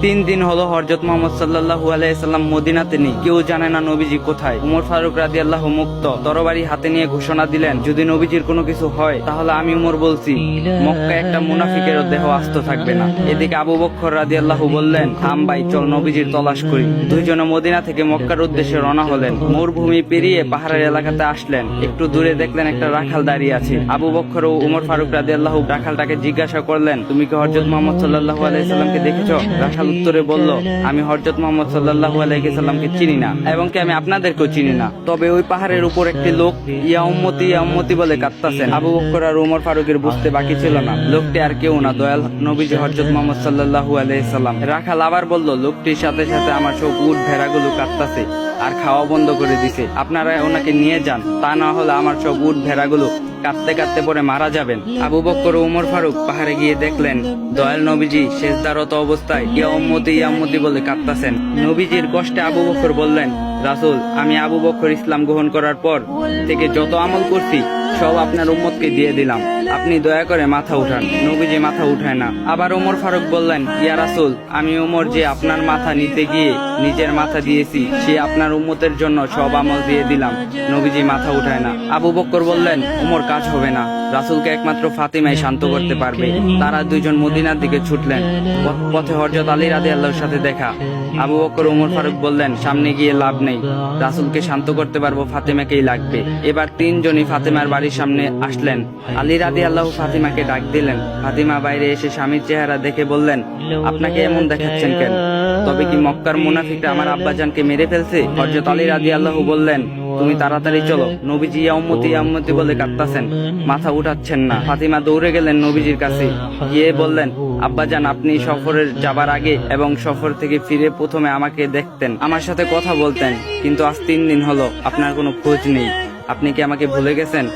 3 দিন হলো হযরত মুহাম্মদ সাল্লাল্লাহু আলাইহি সাল্লাম মদিনাতে নেই, কেউ জানে না নবীজি কোথায়। উমর ফারুক রাদিয়াল্লাহু মুক্ত তরবারি হাতে নিয়ে ঘোষণা দিলেন, যদি নবীজির কোনো কিছু হয় তাহলে আমি উমর বলছি মক্কায় একটা মুনাফিকের দেহ আস্ত থাকবে না। এদিকে আবু বকর রাদিয়াল্লাহু বললেন, থাম ভাই, চল নবীজির তলাশ করি। দুইজনে মদিনা থেকে মক্কার উদ্দেশ্যে রওনা হলেন। মরুভূমি পেরিয়ে পাহাড়ের এলাকাতে আসলেন। একটু দূরে দেখলেন একটা রাখাল দাঁড়িয়ে আছে। আবু বকর ও উমর ফারুক রাদিয়াল্লাহু রাখালটাকে জিজ্ঞাসা করলেন, তুমি কি হযরত মুহাম্মদ সাল্লাল্লাহু আলাইহি সাল্লামকে দেখেছো? রাখাল উত্তরে বলল, আমি হযরত মুহাম্মদ সাল্লাল্লাহু আলাইহি সাল্লামকে চিনি না, এবং কি আমি আপনাদেরকেও চিনি না। তবে ওই পাহাড়ের উপর একটি লোক ইয়া উম্মতি বলে কাঁদতেছেন। আবু বকর আর উমর ফারুকের বুঝতে বাকি ছিল না, লোকটি আর কেউ না, দয়াল নবীজি হযরত মুহাম্মদ সাল্লাল্লাহু আলাইহি সাল্লাম। রাখাল আবার বলল, লোকটির সাথে সাথে আমার সব উট ভেড়াগুলো কাঁদতেছে আর খাওয়া বন্ধ করে দিছে। আপনারা ওনাকে নিয়ে যান, তা না হলে আমার সব উট ভেড়াগুলো কাঁদতে কাঁদতে পরে মারা যাবেন। আবু বকর ও উমর ফারুক পাহাড়ে গিয়ে দেখলেন দয়াল নবীজি সেজদারত অবস্থায় ইয়া উম্মতি বলে কাঁদতেছেন। নবীজির কষ্টে আবু বকর বললেন, রাসূল, আমি আবু বকর ইসলাম গ্রহণ করার পর থেকে যত আমল করছি সব আপনার উম্মতকে দিয়ে দিলাম, আপনি দয়া করে মাথা উঠান। নবীজি মাথা উঠায় না। আবার উমর ফারুক বললেন, ইয়া রাসূল, আমি উমর যে আপনার মাথা নিতে গিয়ে নিজের মাথা দিয়েছি, সে আপনার উম্মতের জন্য সব আমল দিয়ে দিলাম। নবীজি মাথা উঠায় না। আবু বকর বললেন, উমর কাজ হবে না, রাসূলকে একমাত্র ফাতিমাই শান্ত করতে পারবে। তারা দুইজন মদিনার দিকে ছুটলেন। পথে হযরত আলী রাদিয়াল্লাহুর সাথে দেখা। আবু বকর উমর ফারুক বললেন, সামনে গিয়ে লাভ নেই, রাসূলকে শান্ত করতে পারবো ফাতিমাকেই লাগবে। এবার তিনজনই ফাতিমার বাড়ির সামনে আসলেন। আলী রাদিয়াল্লাহু ফাতিমাকে ডাক দিলেন। ফাতিমা বাইরে এসে স্বামীর চেহারা দেখে বললেন, আপনাকে এমন দেখাচ্ছেন কেন? তবে কি মক্কার মুনাফিকরা আমার আব্বাজানকে মেরে ফেলছে? হযরত আলী রাদিয়াল্লাহু বললেন, তুমি তাড়াতাড়ি চলো, নবীজি ইয়া উম্মতি বলে কাঁদতাছেন, মাথা উঠাচ্ছেন না। ফাতিমা দৌড়ে গেলেন নবীজির কাছে, গিয়ে বললেন, আব্বাজান, আপনি সফরের যাবার আগে এবং সফর থেকে ফিরে প্রথমে আমাকে দেখতেন, আমার সাথে কথা বলতেন, কিন্তু আজ 3 দিন হলো আপনার কোনো খোঁজ নেই। আপনি কি আমাকে ভুলে গেছেন?